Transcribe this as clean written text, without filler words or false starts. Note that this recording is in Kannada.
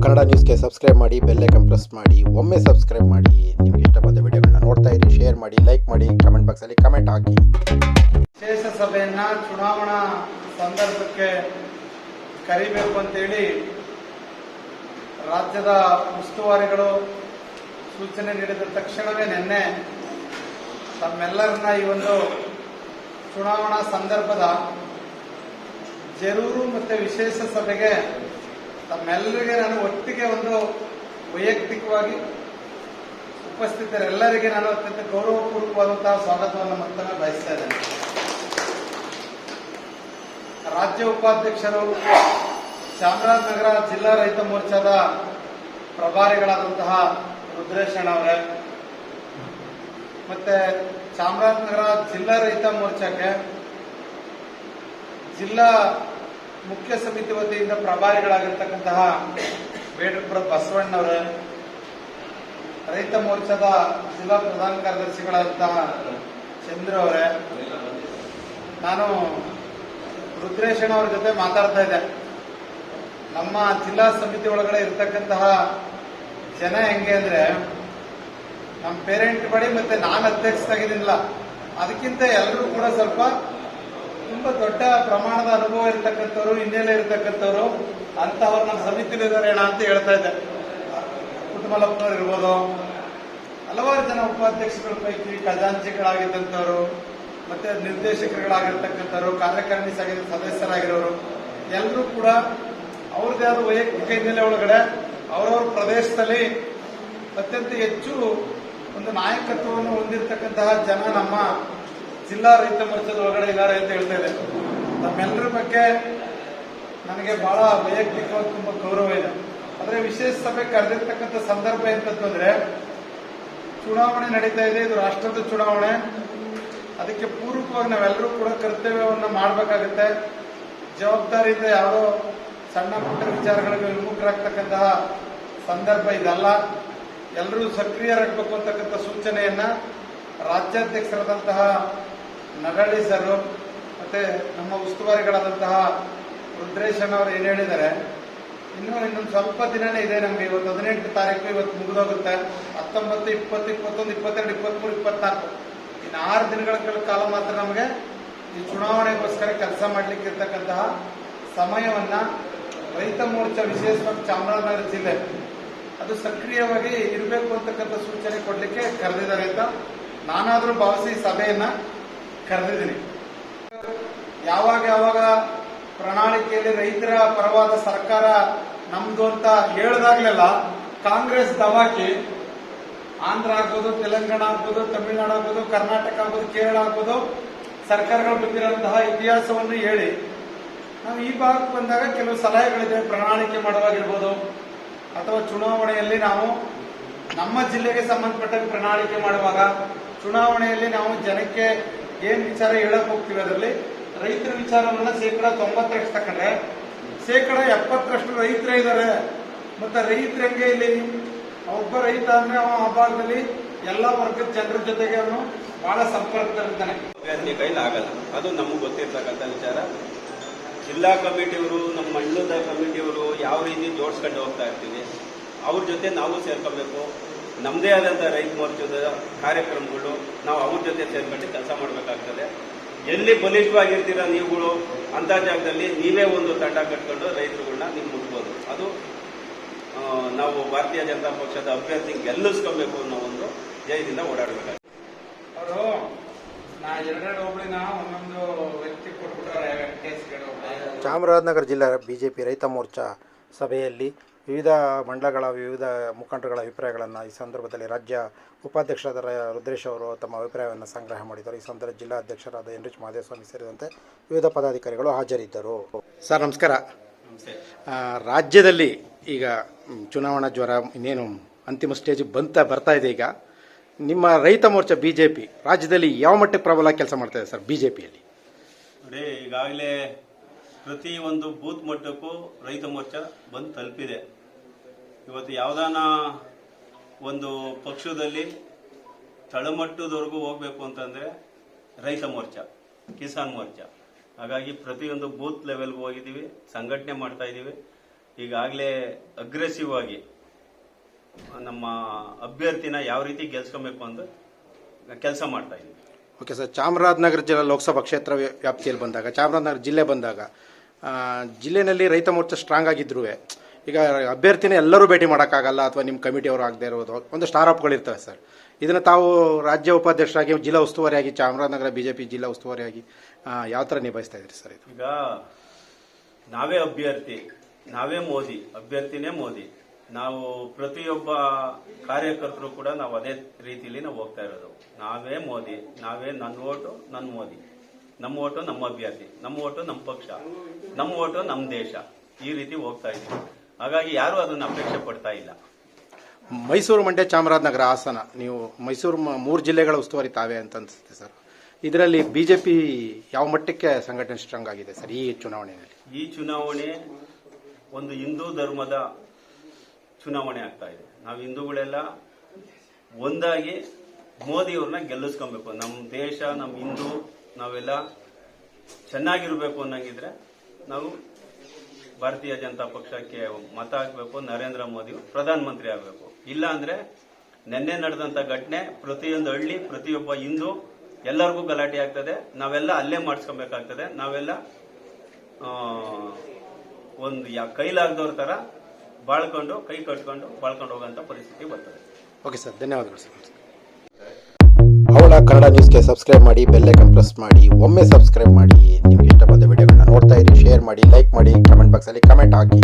ಕನ್ನಡ ನ್ಯೂಸ್ಗೆ ಸಬ್ಸ್ಕ್ರೈಬ್ ಮಾಡಿ, ಬೆಲ್ ಐಕಾನ್ ಪ್ರೆಸ್ ಮಾಡಿ. ಒಮ್ಮೆ ಸಬ್ಸ್ಕ್ರೈಬ್ ಮಾಡಿ. ನಿಮಗೆ ಇಷ್ಟ ಬಂದ ವಿಡಿಯೋಗಳನ್ನ ನೋಡ್ತಾ ಇರಿ, ಶೇರ್ ಮಾಡಿ, ಲೈಕ್ ಮಾಡಿ, ಕಮೆಂಟ್ ಬಾಕ್ಸಲ್ಲಿ ಕಮೆಂಟ್ ಹಾಕಿ. ವಿಶೇಷ ಸಭೆಯನ್ನು ಚುನಾವಣಾ ಸಂದರ್ಭಕ್ಕೆ ಕರಿಬೇಕು ಅಂತೇಳಿ ರಾಜ್ಯದ ಉಸ್ತುವಾರಿಗಳು ಸೂಚನೆ ನೀಡಿದ ತಕ್ಷಣವೇ ನಿನ್ನೆ ತಮ್ಮೆಲ್ಲರನ್ನ ಈ ಒಂದು ಚುನಾವಣಾ ಸಂದರ್ಭದ ಜರೂರು ಮತ್ತು ವಿಶೇಷ ಸಭೆಗೆ ತಮ್ಮೆಲ್ಲರಿಗೆ ನಾನು ಒಟ್ಟಿಗೆ ಒಂದು ವೈಯಕ್ತಿಕವಾಗಿ ಉಪಸ್ಥಿತರೆಲ್ಲರಿಗೆ ನಾನು ಅತ್ಯಂತ ಗೌರವಪೂರ್ವಕವಾದಂತಹ ಸ್ವಾಗತವನ್ನು ಮತ್ತೊಮ್ಮೆ ಬಯಸ್ತಾ ಇದ್ದೇನೆ. ರಾಜ್ಯ ಉಪಾಧ್ಯಕ್ಷರು, ಚಾಮರಾಜನಗರ ಜಿಲ್ಲಾ ರೈತ ಮೋರ್ಚಾದ ಪ್ರಭಾರಿಗಳಾದಂತಹ ರುದ್ರೇಶಣ್ಣವರೇ, ಮತ್ತೆ ಚಾಮರಾಜನಗರ ಜಿಲ್ಲಾ ರೈತ ಮೋರ್ಚಾಕ್ಕೆ ಜಿಲ್ಲಾ ಮುಖ್ಯ ಸಮಿತಿ ವತಿಯಿಂದ ಪ್ರಭಾರಿಗಳಾಗಿರ್ತಕ್ಕಂತಹ ಬೇಡರಪುರ ಬಸವಣ್ಣವರೇ, ರೈತ ಮೋರ್ಚಾದ ಜಿಲ್ಲಾ ಪ್ರಧಾನ ಕಾರ್ಯದರ್ಶಿಗಳಾದಂತಹ ಚಂದ್ರ ಅವರೇ, ನಾನು ರುದ್ರೇಶಣ್ಣವರ ಜೊತೆ ಮಾತಾಡ್ತಾ ಇದ್ದೆ. ನಮ್ಮ ಜಿಲ್ಲಾ ಸಮಿತಿ ಒಳಗಡೆ ಇರತಕ್ಕಂತಹ ಜನ ಹೆಂಗೆ ಅಂದ್ರೆ, ನಮ್ಮ ಪೇರೆಂಟ್ ಬಳಿ ಮತ್ತೆ ನಾನು ಅಧ್ಯಕ್ಷರಾಗಿದ್ದೀನಿಲ್ಲ, ಅದಕ್ಕಿಂತ ಎಲ್ಲರೂ ಕೂಡ ಸ್ವಲ್ಪ ತುಂಬಾ ದೊಡ್ಡ ಪ್ರಮಾಣದ ಅನುಭವ ಇರತಕ್ಕಂಥವ್ರು, ಹಿನ್ನೆಲೆ ಇರತಕ್ಕಂಥವ್ರು ಅಂತವ್ರು ನಮ್ಮ ಸಮಿತಿಲಿದ್ದಾರೆ ಅಂತ ಹೇಳ್ತಾ ಇದ್ದೆ. ಕುಟುಂಬಲಪ್ಪನವ್ರು ಇರ್ಬೋದು, ಹಲವಾರು ಜನ ಉಪಾಧ್ಯಕ್ಷಗಳ ಪೈಕಿ ಖಜಾಂಚಿಗಳಾಗಿದ್ದಂಥವ್ರು, ಮತ್ತೆ ನಿರ್ದೇಶಕರುಗಳಾಗಿರ್ತಕ್ಕಂಥವ್ರು, ಕಾರ್ಯಕಾರಿಣಿ ಸದಸ್ಯರಾಗಿರೋರು ಎಲ್ಲರೂ ಕೂಡ ಅವ್ರದ್ದೇ ಆದ ವೈಯಕ್ತಿಕ ಹಿನ್ನೆಲೆ ಒಳಗಡೆ ಅವರವ್ರ ಪ್ರದೇಶದಲ್ಲಿ ಅತ್ಯಂತ ಹೆಚ್ಚು ಒಂದು ನಾಯಕತ್ವವನ್ನು ಹೊಂದಿರತಕ್ಕಂತಹ ಜನ ನಮ್ಮ ಜಿಲ್ಲಾ ರೈತ ಮೋರ್ಚಾದ ಒಳಗಡೆ ಇದ್ದಾರೆ ಅಂತ ಹೇಳ್ತಾ ಇದೆ. ನಮ್ಮೆಲ್ಲರ ಬಗ್ಗೆ ನನಗೆ ಬಹಳ ವೈಯಕ್ತಿಕವಾಗಿ ತುಂಬಾ ಗೌರವ ಇದೆ. ಆದ್ರೆ ವಿಶೇಷ ಸಭೆ ಕರೆದಿರ್ತಕ್ಕಂಥ ಸಂದರ್ಭ ಎಂತಂದ್ರೆ, ಚುನಾವಣೆ ನಡೀತಾ ಇದೆ, ಇದು ರಾಷ್ಟ್ರದ ಚುನಾವಣೆ. ಅದಕ್ಕೆ ಪೂರ್ವಕವಾಗಿ ನಾವೆಲ್ಲರೂ ಕೂಡ ಕರ್ತವ್ಯವನ್ನು ಮಾಡಬೇಕಾಗುತ್ತೆ. ಜವಾಬ್ದಾರಿಯಿಂದ ಯಾವುದೋ ಸಣ್ಣ ಪುಟ್ಟ ವಿಚಾರಗಳಿಗೆ ವಿಮುಖರಾಗ್ತಕ್ಕಂತಹ ಸಂದರ್ಭ ಇದಲ್ಲ. ಎಲ್ಲರೂ ಸಕ್ರಿಯರಾಗಬೇಕು ಅಂತಕ್ಕಂಥ ಸೂಚನೆಯನ್ನ ರಾಜ್ಯಾಧ್ಯಕ್ಷರಾದಂತಹ ನಗಳಿ ಸರ್ ಮತ್ತೆ ನಮ್ಮ ಉಸ್ತುವಾರಿಗಳಾದಂತಹ ರುದ್ರೇಶಣ್ಣವರು ಏನ್ ಹೇಳಿದ್ದಾರೆ, ಇನ್ನೊಂದು ಸ್ವಲ್ಪ ದಿನನೇ ಇದೆ ನಮ್ಗೆ. ಇವತ್ತು 18 ತಾರೀಕು, ಇವತ್ತು ಮುಗಿದೋಗುತ್ತೆ. 19, 20, 21, 22, 23, 24 ಇನ್ನು 6 ದಿನಗಳ ಕಾಲ ಮಾತ್ರ ನಮಗೆ ಈ ಚುನಾವಣೆಗೋಸ್ಕರ ಕೆಲಸ ಮಾಡ್ಲಿಕ್ಕೆ ಇರ್ತಕ್ಕಂತಹ ಸಮಯವನ್ನ ರೈತ ಮೋರ್ಚಾ ವಿಶೇಷವಾಗಿ ಚಾಮರಾಜನಗರ ಜಿಲ್ಲೆ ಅದು ಸಕ್ರಿಯವಾಗಿ ಇರಬೇಕು ಅಂತಕ್ಕಂಥ ಸೂಚನೆ ಕೊಡ್ಲಿಕ್ಕೆ ಕರೆದಿದ್ದಾರೆ ಅಂತ ನಾನಾದ್ರೂ ಭಾವಿಸಿ ಸಭೆಯನ್ನ ಕರೆದಿದ್ದೀನಿ. ಯಾವಾಗ ಪ್ರಣಾಳಿಕೆಯಲ್ಲಿ ರೈತರ ಪರವಾದ ಸರ್ಕಾರ ನಮ್ದು ಅಂತ ಹೇಳಿದಾಗ್ಲೆಲ್ಲ ಕಾಂಗ್ರೆಸ್ ದವಾಕಿ ಆಂಧ್ರ ಆಗ್ಬೋದು, ತೆಲಂಗಾಣ ಆಗ್ಬೋದು, ತಮಿಳುನಾಡು ಆಗ್ಬೋದು, ಕರ್ನಾಟಕ ಆಗ್ಬೋದು, ಕೇರಳ ಆಗ್ಬೋದು ಸರ್ಕಾರಗಳು ಬಂದಿರುವಂತಹ ಇತಿಹಾಸವನ್ನು ಹೇಳಿ ನಾವು ಈ ಭಾಗಕ್ಕೆ ಬಂದಾಗ ಕೆಲವು ಸಲಹೆಗಳಿದೆ. ಪ್ರಣಾಳಿಕೆ ಮಾಡುವಾಗಿರ್ಬೋದು ಅಥವಾ ಚುನಾವಣೆಯಲ್ಲಿ ನಾವು ನಮ್ಮ ಜಿಲ್ಲೆಗೆ ಸಂಬಂಧಪಟ್ಟ ಪ್ರಣಾಳಿಕೆ ಮಾಡುವಾಗ, ಚುನಾವಣೆಯಲ್ಲಿ ನಾವು ಜನಕ್ಕೆ ಏನ್ ವಿಚಾರ ಹೇಳಕ್ ಹೋಗ್ತೀವಿ ಅದರಲ್ಲಿ ರೈತರ ವಿಚಾರವನ್ನ 90% ತಕೊಂಡ್ರೆ 70% ರೈತರೇ ಇದ್ದಾರೆ. ಮತ್ತೆ ರೈತರಂಗೆ ಇಲ್ಲಿ ಒಬ್ಬ ರೈತ ಅಂದ್ರೆ ಆ ಭಾಗದಲ್ಲಿ ಎಲ್ಲಾ ವರ್ಗದ ಜನರ ಜೊತೆಗೆ ಅವನು ಬಹಳ ಸಂಪರ್ಕದಲ್ಲಿರ್ತಾನೆ. ಕೈಲಿ ಆಗಲ್ಲ, ಅದು ನಮಗೆ ಗೊತ್ತಿರ್ತಕ್ಕಂಥ ವಿಚಾರ. ಜಿಲ್ಲಾ ಕಮಿಟಿಯವರು, ನಮ್ಮ ಮಂಡಲದ ಕಮಿಟಿಯವರು ಯಾವ ರೀತಿ ಜೋಡಿಸ್ಕೊಂಡು ಹೋಗ್ತಾ ಇರ್ತೀವಿ, ಅವ್ರ ಜೊತೆ ನಾವು ಸೇರ್ಕೋಬೇಕು. ನಮ್ಮದೇ ಆದಂಥ ರೈತ ಮೋರ್ಚಾದ ಕಾರ್ಯಕ್ರಮಗಳು ನಾವು ಅವ್ರ ಜೊತೆ ಸೇರ್ಕೊಂಡು ಕೆಲಸ ಮಾಡಬೇಕಾಗ್ತದೆ. ಎಲ್ಲಿ ಬಲಿಷ್ಠವಾಗಿರ್ತೀರ ನೀವುಗಳು ಅಂಥ ಜಾಗದಲ್ಲಿ ನೀವೇ ಒಂದು ತಂಡ ಕಟ್ಕೊಂಡು ರೈತರುಗಳನ್ನ ನೀವು ಮುಟ್ಬೋದು. ಅದು ನಾವು ಭಾರತೀಯ ಜನತಾ ಪಕ್ಷದ ಅಭ್ಯರ್ಥಿ ಗೆಲ್ಲಿಸ್ಕೊಬೇಕು ಅನ್ನೋ ಒಂದು ಜಯದಿಂದ ಓಡಾಡಬೇಕಾಗ್ತದೆ. ಅವರು ಎರಡೆರಡು ಹೋಬಳಿನ ಒಂದೊಂದು ವ್ಯಕ್ತಿ ಕೊಟ್ಬಿಟ್ಟಾರೆ. ಚಾಮರಾಜನಗರ ಜಿಲ್ಲಾ ಬಿಜೆಪಿ ರೈತ ಮೋರ್ಚಾ ಸಭೆಯಲ್ಲಿ ವಿವಿಧ ಮಂಡಲಗಳ ವಿವಿಧ ಮುಖಂಡರುಗಳ ಅಭಿಪ್ರಾಯಗಳನ್ನು ಈ ಸಂದರ್ಭದಲ್ಲಿ ರಾಜ್ಯ ಉಪಾಧ್ಯಕ್ಷರಾದ ರುದ್ರೇಶ್ ಅವರು ತಮ್ಮ ಅಭಿಪ್ರಾಯವನ್ನು ಸಂಗ್ರಹ ಮಾಡಿದರು. ಈ ಸಂದರ್ಭದಲ್ಲಿ ಜಿಲ್ಲಾ ಅಧ್ಯಕ್ಷರಾದ ಎನ್.ಎಚ್. ಮಹದೇವಸ್ವಾಮಿ ಸೇರಿದಂತೆ ವಿವಿಧ ಪದಾಧಿಕಾರಿಗಳು ಹಾಜರಿದ್ದರು. ಸರ್ ನಮಸ್ಕಾರ. ರಾಜ್ಯದಲ್ಲಿ ಈಗ ಚುನಾವಣಾ ಜ್ವರ ಇನ್ನೇನು ಅಂತಿಮ ಸ್ಟೇಜ್ ಬರ್ತಾ ಇದೆ. ಈಗ ನಿಮ್ಮ ರೈತ ಮೋರ್ಚಾ ಬಿಜೆಪಿ ರಾಜ್ಯದಲ್ಲಿ ಯಾವ ಮಟ್ಟಕ್ಕೆ ಪ್ರಬಲ ಕೆಲಸ ಮಾಡ್ತಾ ಇದೆ ಸರ್ ಬಿಜೆಪಿಯಲ್ಲಿ? ನೋಡಿ, ಈಗಾಗಲೇ ಪ್ರತಿ ಒಂದು ಬೂತ್ ಮಟ್ಟಕ್ಕೂ ರೈತ ಮೋರ್ಚಾ ಬಂದು ತಲುಪಿದೆ. ಇವತ್ತು ಯಾವುದಾನ ಒಂದು ಪಕ್ಷದಲ್ಲಿ ತಳಮಟ್ಟದವರೆಗೂ ಹೋಗ್ಬೇಕು ಅಂತಂದ್ರೆ ರೈತ ಮೋರ್ಚಾ, ಕಿಸಾನ್ ಮೋರ್ಚಾ. ಹಾಗಾಗಿ ಪ್ರತಿಯೊಂದು ಬೂತ್ ಲೆವೆಲ್ಗೂ ಹೋಗಿದ್ದೀವಿ, ಸಂಘಟನೆ ಮಾಡ್ತಾ ಇದ್ದೀವಿ. ಈಗಾಗಲೇ ಅಗ್ರೆಸಿವ್ ಆಗಿ ನಮ್ಮ ಅಭ್ಯರ್ಥಿನ ಯಾವ ರೀತಿ ಗೆಲ್ಸ್ಕೊಬೇಕು ಅಂತ ಕೆಲಸ ಮಾಡ್ತಾ ಇದ್ದೀವಿ. ಓಕೆ ಸರ್, ಚಾಮರಾಜನಗರ ಜಿಲ್ಲಾ ಲೋಕಸಭಾ ಕ್ಷೇತ್ರ ವ್ಯಾಪ್ತಿಯಲ್ಲಿ ಬಂದಾಗ, ಚಾಮರಾಜನಗರ ಜಿಲ್ಲೆ ಬಂದಾಗ, ಜಿಲ್ಲೆಯಲ್ಲಿ ರೈತ ಮೋರ್ಚಾ ಸ್ಟ್ರಾಂಗ್ ಆಗಿದ್ರು ಈಗ ಅಭ್ಯರ್ಥಿನ ಎಲ್ಲರೂ ಭೇಟಿ ಮಾಡೋಕ್ಕಾಗಲ್ಲ ಅಥವಾ ನಿಮ್ಮ ಕಮಿಟಿಯವರು ಆಗದೆ ಇರೋದು ಒಂದಷ್ಟು ಆರೋಪಗಳಿರ್ತವೆ ಸರ್. ಇದನ್ನು ತಾವು ರಾಜ್ಯ ಉಪಾಧ್ಯಕ್ಷರಾಗಿ, ಜಿಲ್ಲಾ ಉಸ್ತುವಾರಿಯಾಗಿ, ಚಾಮರಾಜನಗರ ಬಿಜೆಪಿ ಜಿಲ್ಲಾ ಉಸ್ತುವಾರಿಯಾಗಿ ಯಾವ ಥರ ನಿಭಾಯಿಸ್ತಾ ಇದ್ರಿ ಸರ್ ಇದು? ಈಗ ನಾವೇ ಅಭ್ಯರ್ಥಿ, ನಾವೇ ಮೋದಿ, ಅಭ್ಯರ್ಥಿನೇ ಮೋದಿ. ನಾವು ಪ್ರತಿಯೊಬ್ಬ ಕಾರ್ಯಕರ್ತರು ಕೂಡ ನಾವು ಅದೇ ರೀತಿಯಲ್ಲಿ ನಾವು ಹೋಗ್ತಾ ಇರೋದು. ನಾವೇ ಮೋದಿ, ನಾವೇ ನನ್ನ ಓಟು ನನ್ನ ಮೋದಿ, ನಮ್ಮ ಓಟು ನಮ್ಮ ಅಭ್ಯರ್ಥಿ, ನಮ್ಮ ಓಟು ನಮ್ಮ ಪಕ್ಷ, ನಮ್ಮ ಓಟು ನಮ್ಮ ದೇಶ, ಈ ರೀತಿ ಹೋಗ್ತಾ ಇದ್ದೀವಿ. ಹಾಗಾಗಿ ಯಾರು ಅದನ್ನು ಅಪೇಕ್ಷೆ ಪಡ್ತಾ ಇಲ್ಲ. ಮೈಸೂರು, ಮಂಡ್ಯ, ಚಾಮರಾಜನಗರ, ಹಾಸನ, ನೀವು ಮೈಸೂರು 3 ಜಿಲ್ಲೆಗಳ ಉಸ್ತುವಾರಿ ತಾವೇ ಅಂತ ಅನಿಸುತ್ತೆ ಸರ್. ಇದರಲ್ಲಿ ಬಿಜೆಪಿ ಯಾವ ಮಟ್ಟಕ್ಕೆ ಸಂಘಟನೆ ಸ್ಟ್ರಾಂಗ್ ಆಗಿದೆ ಸರ್ ಈ ಚುನಾವಣೆಯಲ್ಲಿ? ಈ ಚುನಾವಣೆ ಒಂದು ಹಿಂದೂ ಧರ್ಮದ ಚುನಾವಣೆ ಆಗ್ತಾ ಇದೆ. ನಾವು ಹಿಂದೂಗಳೆಲ್ಲ ಒಂದಾಗಿ ಮೋದಿಯವ್ರನ್ನ ಗೆಲ್ಲಿಸ್ಕೊಬೇಕು. ನಮ್ಮ ದೇಶ, ನಮ್ಮ ಹಿಂದೂ, ನಾವೆಲ್ಲ ಚೆನ್ನಾಗಿರ್ಬೇಕು ಅನ್ನಂಗಿದ್ರೆ ನಾವು ಭಾರತೀಯ ಜನತಾ ಪಕ್ಷಕ್ಕೆ ಮತ ಹಾಕಬೇಕು. ನರೇಂದ್ರ ಮೋದಿ ಪ್ರಧಾನಮಂತ್ರಿ ಆಗಬೇಕು. ಇಲ್ಲ ಅಂದ್ರೆ ನಿನ್ನೆ ನಡೆದಂತ ಘಟನೆ ಪ್ರತಿಯೊಂದು ಹಳ್ಳಿ, ಪ್ರತಿಯೊಬ್ಬ ಹಿಂದೂ ಎಲ್ಲರಿಗೂ ಗಲಾಟೆ ಆಗ್ತದೆ. ನಾವೆಲ್ಲ ಅಲ್ಲೇ ಮಾಡಿಸ್ಕೊಬೇಕಾಗ್ತದೆ. ನಾವೆಲ್ಲ ಒಂದು ಕೈಲಾಗದವ್ರ ತರ ಬಾಳ್ಕೊಂಡು, ಕೈ ಕಟ್ಕೊಂಡು ಬಾಳ್ಕೊಂಡು ಹೋಗೋಂಥ ಪರಿಸ್ಥಿತಿ ಬರ್ತದೆ. ಓಕೆ ಸರ್, ಧನ್ಯವಾದಗಳು ಸರ್. ಅವಳ ಕನ್ನಡ ನ್ಯೂಸ್ಗೆ ಸಬ್ಸ್ಕ್ರೈಬ್ ಮಾಡಿ, ಬೆಲ್ ಐಕಾನ್ ಪ್ರೆಸ್ ಮಾಡಿ. ಒಮ್ಮೆ ಸಬ್ಸ್ಕ್ರೈಬ್ ಮಾಡಿ. ನಿಮ್ಗೆ ಇಷ್ಟ ಬಂದ ವಿಡಿಯೋಗಳನ್ನ ನೋಡ್ತಾ ಇರಿ, ಶೇರ್ ಮಾಡಿ, ಲೈಕ್ ಮಾಡಿ, ಕಮೆಂಟ್ ಬಾಕ್ಸಲ್ಲಿ ಕಮೆಂಟ್ ಹಾಕಿ.